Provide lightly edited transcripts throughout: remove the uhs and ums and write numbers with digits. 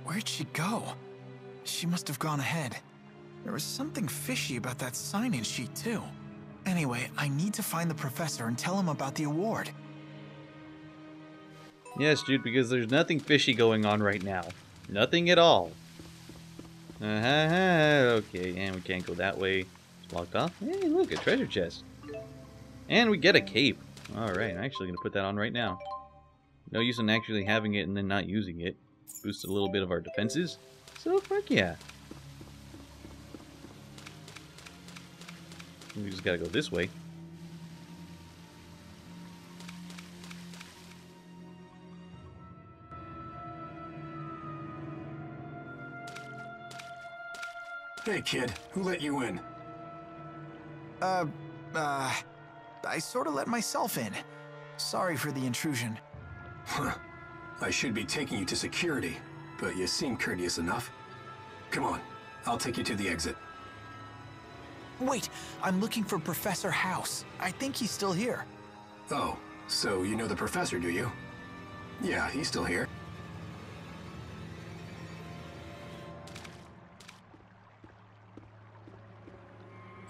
Where'd she go? She must have gone ahead. There was something fishy about that sign-in sheet, too. Anyway, I need to find the professor and tell him about the award. Yes, Jude, because there's nothing fishy going on right now. Nothing at all. Okay, and we can't go that way. It's blocked off. Hey, look, a treasure chest. And we get a cape. Alright, I'm actually going to put that on right now. No use in actually having it and then not using it. Boosts a little bit of our defenses. So, fuck yeah. We just gotta go this way. Hey, kid. Who let you in? I sort of let myself in. Sorry for the intrusion. Huh. I should be taking you to security, but you seem courteous enough. Come on, I'll take you to the exit. Wait, I'm looking for Professor House. I think he's still here. Oh, so you know the professor, do you? Yeah, he's still here.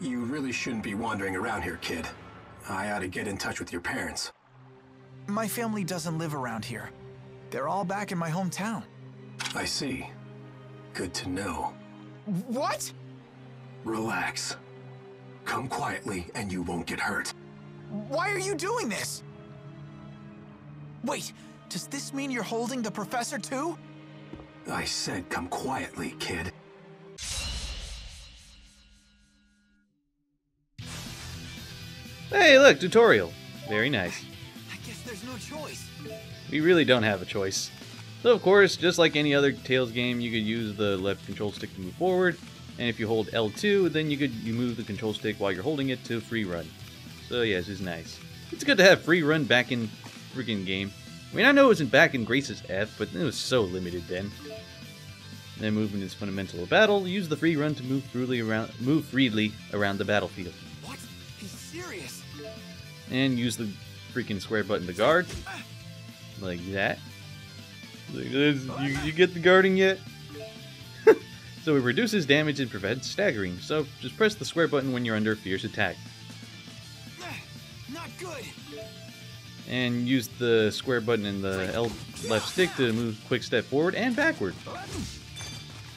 You really shouldn't be wandering around here, kid. I ought to get in touch with your parents. My family doesn't live around here. They're all back in my hometown. I see. Good to know. What? Relax. Come quietly and you won't get hurt. Why are you doing this? Wait, does this mean you're holding the professor too? I said come quietly, kid. Hey, look, tutorial. Very nice. I guess there's no choice. We really don't have a choice. So of course, just like any other Tales game, you could use the left control stick to move forward, and if you hold L2, then you move the control stick while you're holding it to free run. So yeah, this is nice. It's good to have free run back in freaking game. I mean, I know it wasn't back in Grace's F, but it was so limited then. And then movement is fundamental of battle. Use the free run to move freely around the battlefield. What? He's serious. And use the freaking square button to guard. Like that. Like this. You get the guarding yet? So it reduces damage and prevents staggering. So just press the square button when you're under a fierce attack. Not good. And use the square button and the L left stick to move quick step forward and backward.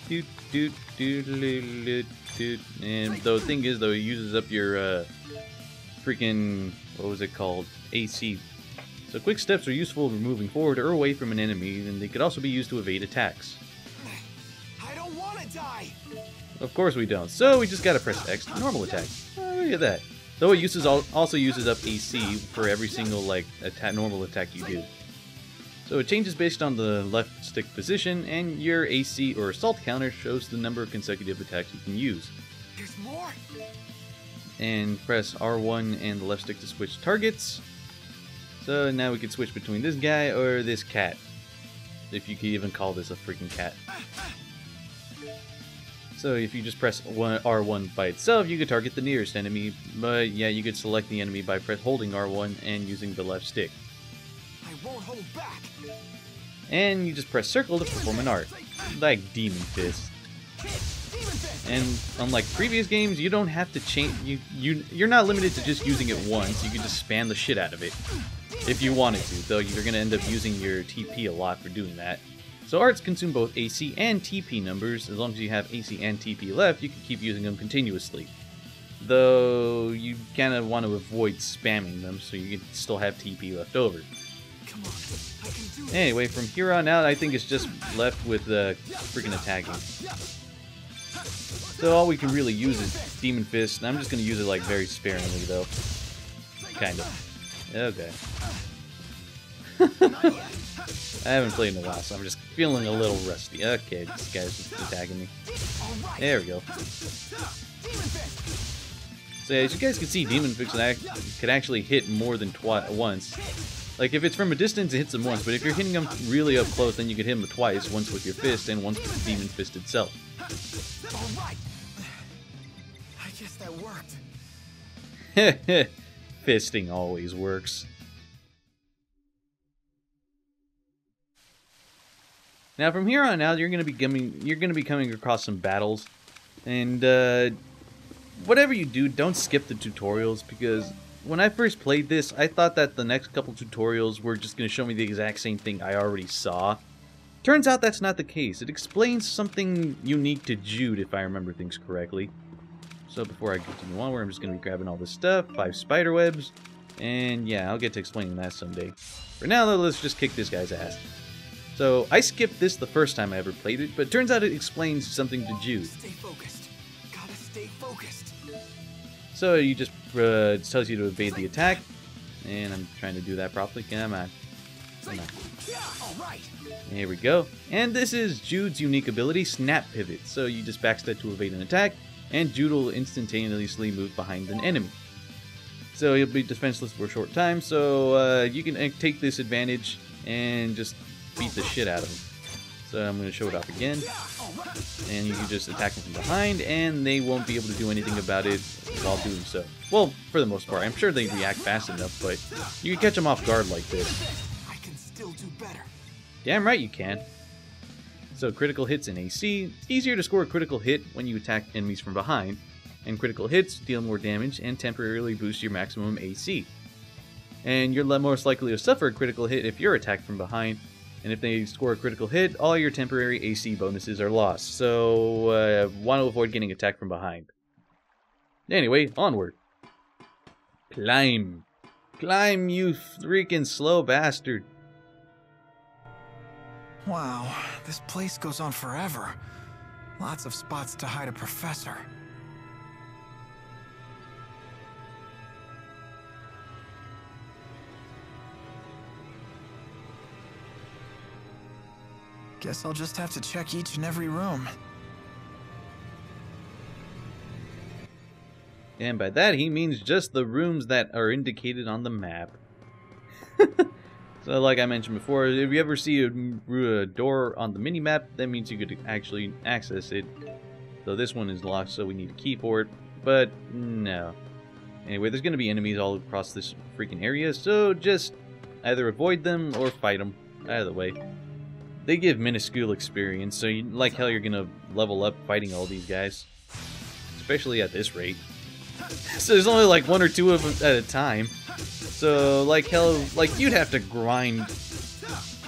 Doot, doot, doot, doot, doot, doot. And the thing is, though, it uses up your freaking, what was it called? AC. So quick steps are useful for moving forward or away from an enemy, and they could also be used to evade attacks. I don't want to die. Of course we don't. So we just gotta press X to normal attack. Oh, look at that. Though it also uses up AC for every single normal attack you do. So it changes based on the left stick position, and your AC or assault counter shows the number of consecutive attacks you can use. There's more. And press R1 and the left stick to switch targets. So now we can switch between this guy or this cat. If you could even call this a freaking cat. So if you just press R1 by itself, you could target the nearest enemy. But yeah, you could select the enemy by holding R1 and using the left stick. I won't hold back. And you just press circle to perform an art, like Demon Fist. And unlike previous games, you don't have to change. You're not limited to just using it once. You can just spam the shit out of it if you wanted to. Though you're gonna end up using your TP a lot for doing that. So arts consume both AC and TP numbers. As long as you have AC and TP left, you can keep using them continuously. Though you kind of want to avoid spamming them, so you can still have TP left over. Come on, I can do it. Anyway, from here on out, I think it's just left with freaking attacking. So all we can really use is Demon Fist, and I'm just going to use it like very sparingly though. Kind of. Okay. I haven't played in a while, so I'm just feeling a little rusty. Okay, this guy's just attacking me. There we go. So as you guys can see, Demon Fist can actually hit more than once. Like if it's from a distance, it hits him once, but if you're hitting him really up close, then you can hit him twice, once with your fist and once with the Demon Fist itself. Alright. I guess that worked. Fisting always works. Now from here on out, you're gonna be coming across some battles, and whatever you do, don't skip the tutorials, because when I first played this, I thought that the next couple tutorials were just gonna show me the exact same thing I already saw. Turns out that's not the case. It explains something unique to Jude, if I remember things correctly. So before I continue onward, I'm just gonna be grabbing all this stuff, 5 spider webs, and yeah, I'll get to explaining that someday. For now though, let's just kick this guy's ass. So, I skipped this the first time I ever played it, but it turns out it explains something to Jude. Stay focused. Gotta stay focused. So, you just, it tells you to evade the attack, and I'm trying to do that properly. Come on. Come on. Here we go. And this is Jude's unique ability, Snap Pivot. So, you just backstep to evade an attack, and Jude will instantaneously move behind an enemy. So, he'll be defenseless for a short time, so you can take this advantage and just beat the shit out of them. So I'm going to show it off again, and you can just attack them from behind, and they won't be able to do anything about it while doing so. Well, for the most part. I'm sure they react fast enough, but you can catch them off guard like this. I can still do better. Damn right you can. So critical hits in AC. It's easier to score a critical hit when you attack enemies from behind, and critical hits deal more damage and temporarily boost your maximum AC. And you're most likely to suffer a critical hit if you're attacked from behind. And if they score a critical hit, all your temporary AC bonuses are lost. So, want to avoid getting attacked from behind. Anyway, onward. Climb. Climb, you freaking slow bastard. Wow, this place goes on forever. Lots of spots to hide a professor. Guess I'll just have to check each and every room. And by that he means just the rooms that are indicated on the map. So like I mentioned before, if you ever see a door on the mini-map, that means you could actually access it. So this one is locked, so we need a key for it. But no. Anyway, there's going to be enemies all across this freaking area, so just either avoid them or fight them. Either way. They give minuscule experience, so like hell you're gonna level up fighting all these guys. Especially at this rate. So there's only like 1 or 2 of them at a time. So like hell, like you'd have to grind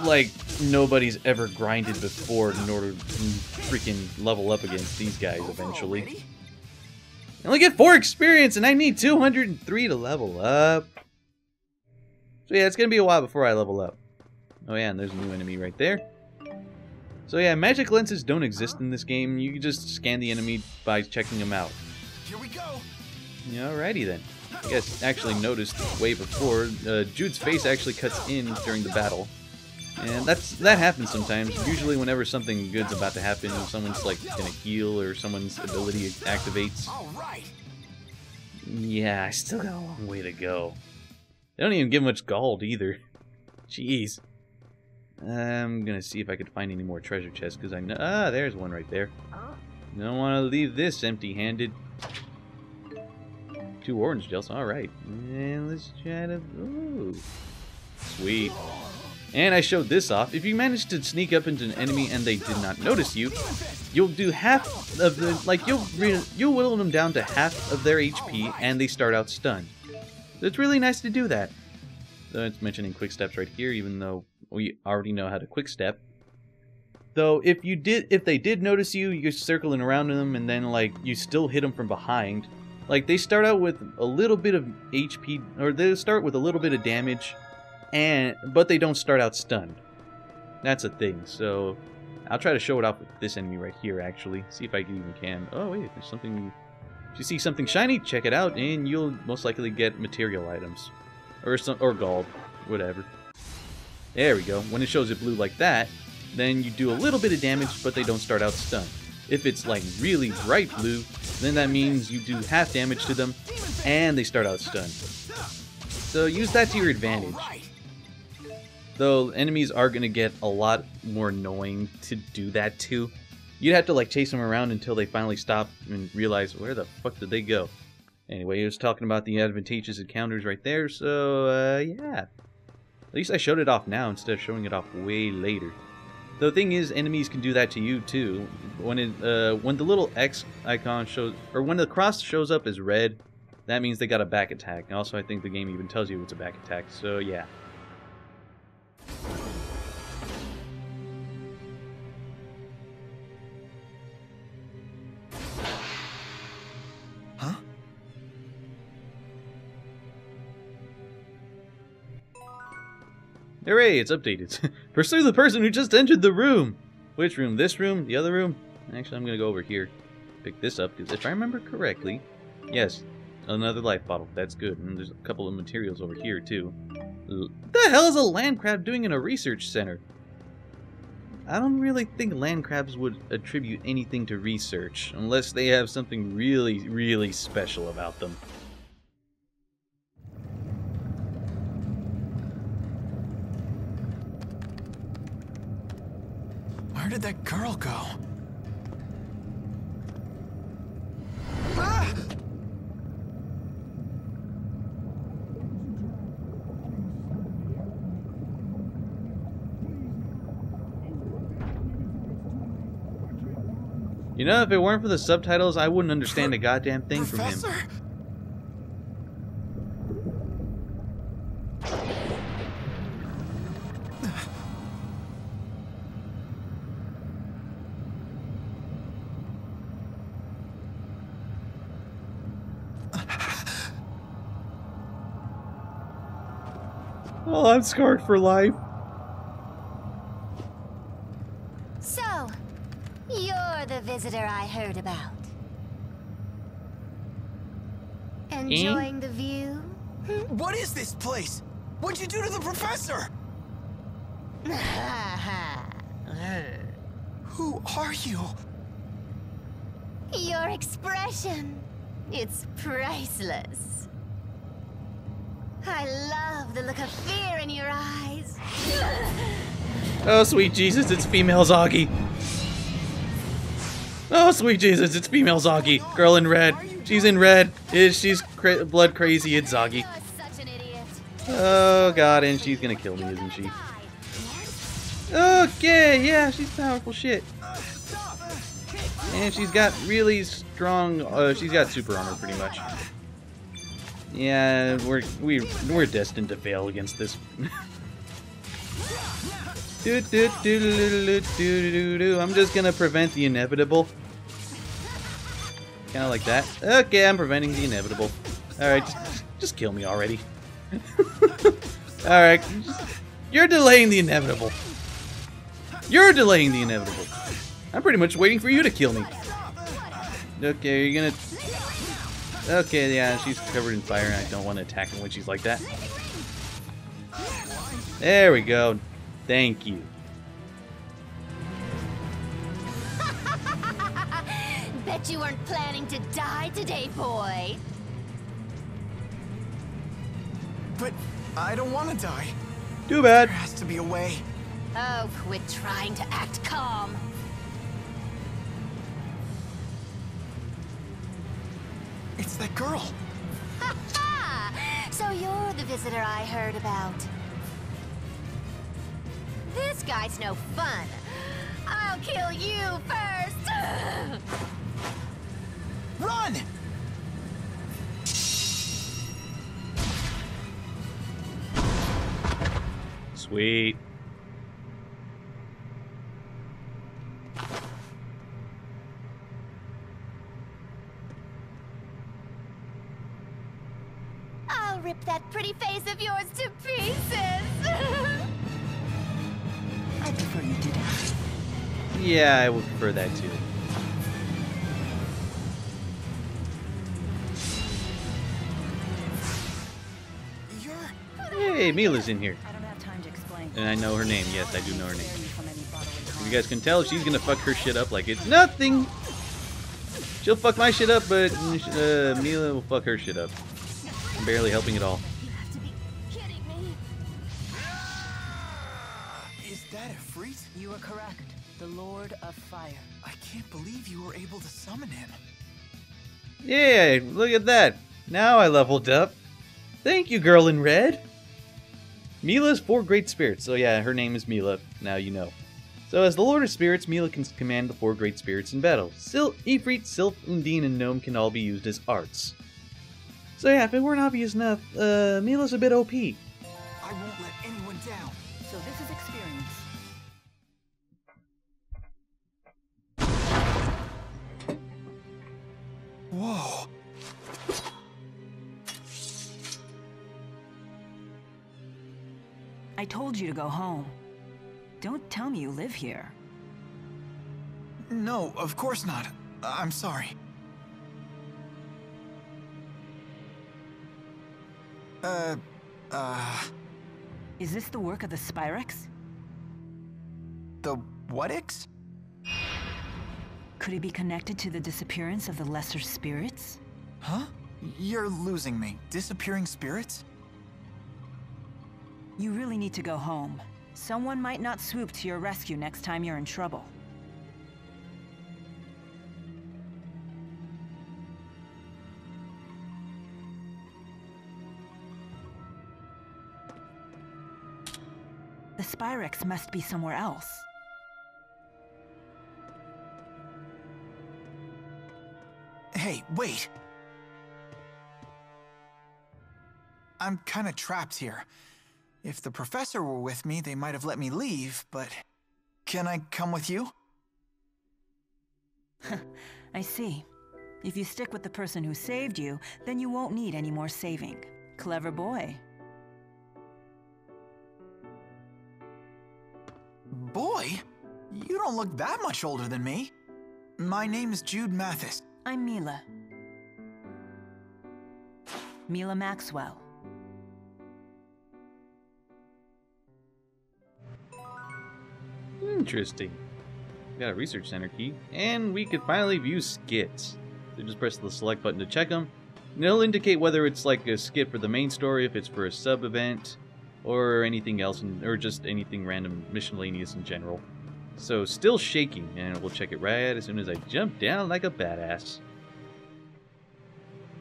like nobody's ever grinded before in order to freaking level up against these guys eventually. I only get 4 experience and I need 203 to level up. So yeah, it's gonna be a while before I level up. Oh yeah, and there's a new enemy right there. So yeah, magic lenses don't exist in this game. You can just scan the enemy by checking them out. Here we go. Alrighty then. I guess actually noticed way before, Jude's face actually cuts in during the battle. And that happens sometimes. Usually whenever something good's about to happen, someone's like gonna heal or someone's ability activates. Yeah, I still got a long way to go. They don't even give much gold either. Jeez. I'm gonna see if I could find any more treasure chests, because I know... Ah, there's one right there. Don't want to leave this empty-handed. 2 orange gels, alright. And let's try to... Ooh. Sweet. And I showed this off. If you manage to sneak up into an enemy and they did not notice you, you'll do half of the... Like, you'll whittle them down to half of their HP, and they start out stunned. So it's really nice to do that. So it's mentioning quick steps right here, even though we already know how to quick step. Though if they did notice you, you're circling around them and then like you still hit them from behind. Like they start out with a little bit of HP, or they start with a little bit of damage, but they don't start out stunned. That's a thing. So I'll try to show it off with this enemy right here actually. See if I even can. Oh wait, there's something. If you see something shiny, check it out, and you'll most likely get material items. Or gold, whatever. There we go. When it shows it blue like that, then you do a little bit of damage, but they don't start out stunned. If it's like really bright blue, then that means you do half damage to them, and they start out stunned. So use that to your advantage. Though enemies are going to get a lot more annoying to do that to. You'd have to like chase them around until they finally stop and realize, where the fuck did they go? Anyway, he was talking about the advantageous encounters right there, so, yeah. At least I showed it off now instead of showing it off way later. The thing is, enemies can do that to you too. When the little X icon shows, or when the cross shows up as red, that means they got a back attack. And also, I think the game even tells you it's a back attack. So yeah. Huh? Hooray, it's updated. Pursue the person who just entered the room. Which room? This room? The other room? Actually, I'm going to go over here. Pick this up, because if I remember correctly... Yes, another life bottle. That's good. And there's a couple of materials over here, too. What the hell is a land crab doing in a research center? I don't really think land crabs would attribute anything to research, unless they have something really, really special about them. Where did that girl go? Ah! You know, if it weren't for the subtitles, I wouldn't understand a goddamn thing from him. Professor? Oh, I'm scarred for life. So, you're the visitor I heard about. Enjoying the view? What is this place? What'd you do to the professor? Who are you? Your expression. It's priceless. I love the look of fear in your eyes. Oh, sweet Jesus, it's female Zagi. Oh, sweet Jesus, it's female Zagi. Girl in red. She's in red. She's blood crazy. It's Zagi. You're such an idiot. Oh, God, and she's gonna kill me, isn't she? Okay, yeah, she's powerful shit. And she's got really strong... she's got super armor, pretty much. Yeah, we're destined to fail against this. I'm just gonna prevent the inevitable. Kind of like that. Okay, I'm preventing the inevitable. Alright, just kill me already. Alright, you're delaying the inevitable. You're delaying the inevitable. I'm pretty much waiting for you to kill me. Okay, you're gonna... Okay, yeah, she's covered in fire and I don't want to attack her when she's like that. There we go. Thank you. Bet you weren't planning to die today, boy. But I don't want to die. Too bad. There has to be a way. Oh, quit trying to act calm. It's that girl. Ha ha! So you're the visitor I heard about. This guy's no fun. I'll kill you first. Run! Sweet. I'll rip that pretty face of yours to pieces. I prefer you do that. Yeah, I would prefer that too. Hey, Milla's in here. I don't have time to explain. And I know her name. Yes, I do know her name. From any bodily harm. You guys can tell she's gonna fuck her shit up like it's nothing. She'll fuck my shit up, but Milla will fuck her shit up. I'm barely helping at all. You have to be kidding me. Is that a freak? You are correct. The Lord of Fire. I can't believe you were able to summon him. Yeah, look at that. Now I leveled up. Thank you, girl in red. Milla's 4 great spirits. So yeah, her name is Milla. Now you know. So as the Lord of Spirits, Milla can command the 4 great spirits in battle. Ifrit, Sylph, Undine, and Gnome can all be used as arts. So yeah, if it weren't obvious enough, Milla's a bit OP. I won't let anyone down. So this is experience. Whoa. I told you to go home. Don't tell me you live here. No, of course not. I'm sorry. Is this the work of the Spyrex? The what-ix? Could it be connected to the disappearance of the lesser spirits? Huh? You're losing me. Disappearing spirits? You really need to go home. Someone might not swoop to your rescue next time you're in trouble. The Spyrex must be somewhere else. Hey, wait! I'm kinda trapped here. If the professor were with me, they might have let me leave, but... Can I come with you? I see. If you stick with the person who saved you, then you won't need any more saving. Clever boy. Boy? You don't look that much older than me. My name is Jude Mathis. I'm Milla. Milla Maxwell. Interesting. We got a research center key, and we could finally view skits. So just press the select button to check them, and it'll indicate whether it's like a skit for the main story, if it's for a sub event, or anything else, or just anything random miscellaneous in general. So still shaking, and we'll check it right as soon as I jump down like a badass.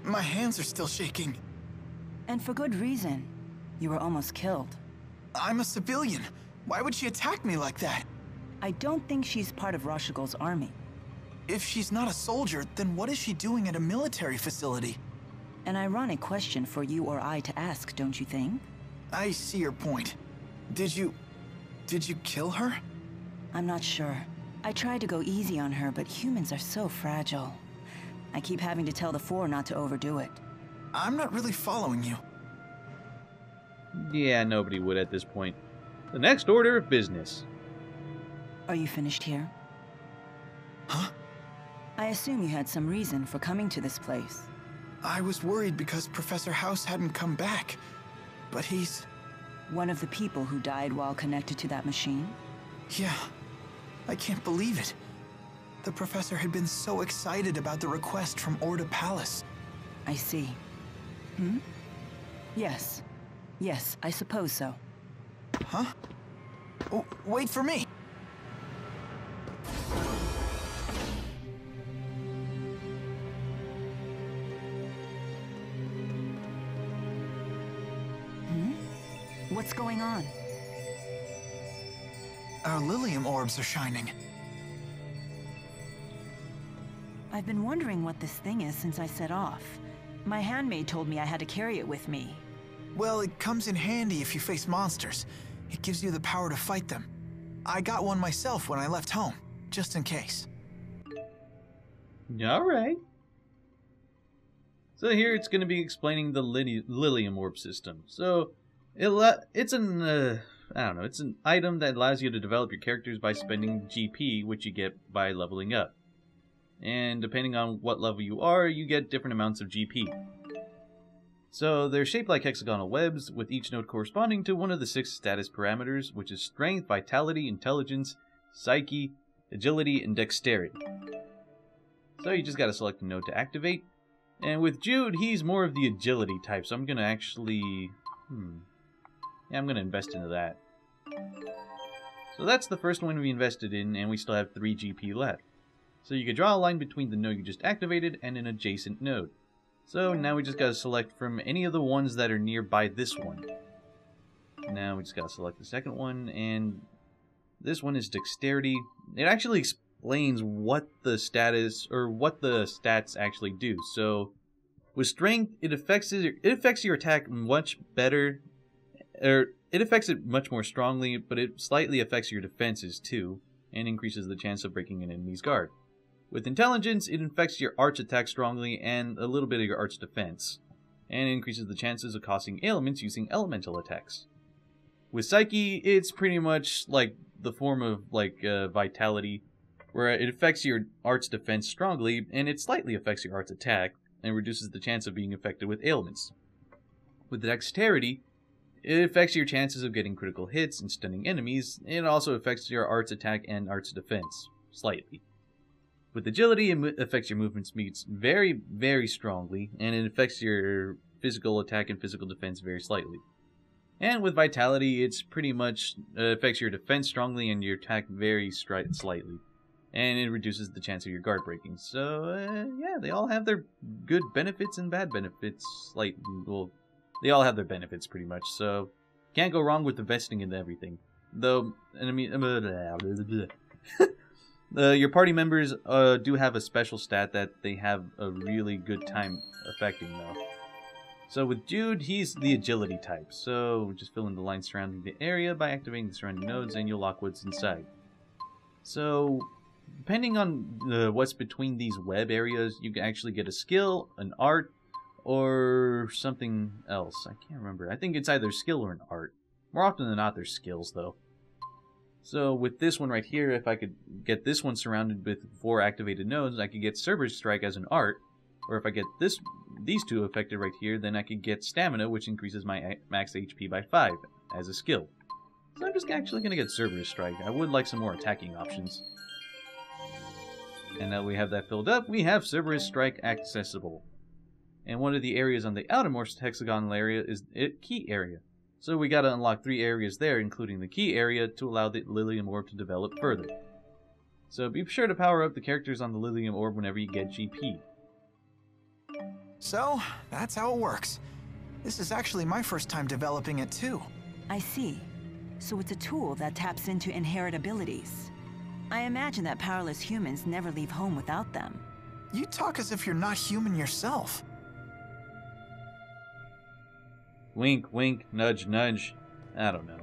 My hands are still shaking. And for good reason. You were almost killed. I'm a civilian. Why would she attack me like that? I don't think she's part of Rashigol's army. If she's not a soldier, then what is she doing at a military facility? An ironic question for you or I to ask, don't you think? I see your point. Did you kill her? I'm not sure. I tried to go easy on her, but humans are so fragile. I keep having to tell the Four not to overdo it. I'm not really following you. Yeah, nobody would at this point. The next order of business. Are you finished here? Huh? I assume you had some reason for coming to this place. I was worried because Professor House hadn't come back. But he's... One of the people who died while connected to that machine? Yeah. I can't believe it. The professor had been so excited about the request from Orda Palace. I see. Hmm? Yes. Yes, I suppose so. Huh? Oh, wait for me! What's going on? Our Lilium orbs are shining. I've been wondering what this thing is since I set off. My handmaid told me I had to carry it with me. Well, it comes in handy if you face monsters. It gives you the power to fight them. I got one myself when I left home, just in case. Alright. So here it's going to be explaining the Lilium orb system. So it's an it's an item that allows you to develop your characters by spending GP, which you get by leveling up. And depending on what level you are, you get different amounts of GP. So they're shaped like hexagonal webs, with each node corresponding to one of the 6 status parameters, which is strength, vitality, intelligence, psyche, agility, and dexterity. So you just gotta select a node to activate. And with Jude, he's more of the agility type, so I'm gonna actually... Yeah, I'm gonna invest into that. So that's the first one we invested in, and we still have 3 GP left. So you can draw a line between the node you just activated and an adjacent node. So now we just gotta select from any of the ones that are nearby this one. Now we just gotta select the second one, and This one is dexterity. It actually explains what the status or what the stats actually do. So with strength, it affects your attack much better, or it affects it much more strongly, but it slightly affects your defenses too, and increases the chance of breaking an enemy's guard. With intelligence, it affects your arch attack strongly and a little bit of your arch defense, and it increases the chances of causing ailments using elemental attacks. With psyche, it's pretty much like the form of vitality, where it affects your arch defense strongly, and it slightly affects your arch attack, and reduces the chance of being affected with ailments. With dexterity, it affects your chances of getting critical hits and stunning enemies, and it also affects your arch attack and arch defense, slightly. With agility, it affects your movement speeds very, very strongly, and it affects your physical attack and physical defense very slightly. And with vitality, it's pretty much affects your defense strongly and your attack very slightly. And it reduces the chance of your guard breaking. So, yeah, they all have their good benefits and bad benefits. Well, they all have their benefits pretty much, so can't go wrong with investing in everything. Though, I mean, your party members do have a special stat that they have a really good time affecting, though. So with Jude, he's the agility type, so just fill in the lines surrounding the area by activating the surrounding nodes and you'll lock what's inside. So, depending on what's between these web areas, you can actually get a skill, an art, or something else. I can't remember. I think it's either skill or an art. More often than not, there's skills, though. So with this one right here, if I could get this one surrounded with 4 activated nodes, I could get Cerberus Strike as an art. Or if I get these 2 affected right here, then I could get Stamina, which increases my max HP by 5 as a skill. So I'm just actually going to get Cerberus Strike. I would like some more attacking options. And now we have that filled up, we have Cerberus Strike accessible. And one of the areas on the outermost hexagonal area is the key area. So we gotta unlock 3 areas there, including the key area, to allow the Lilium Orb to develop further. So be sure to power up the characters on the Lilium Orb whenever you get GP. So, that's how it works. This is actually my first time developing it too. I see. So it's a tool that taps into inherent abilities. I imagine that powerless humans never leave home without them. You talk as if you're not human yourself. Wink, wink, nudge, nudge. I don't know.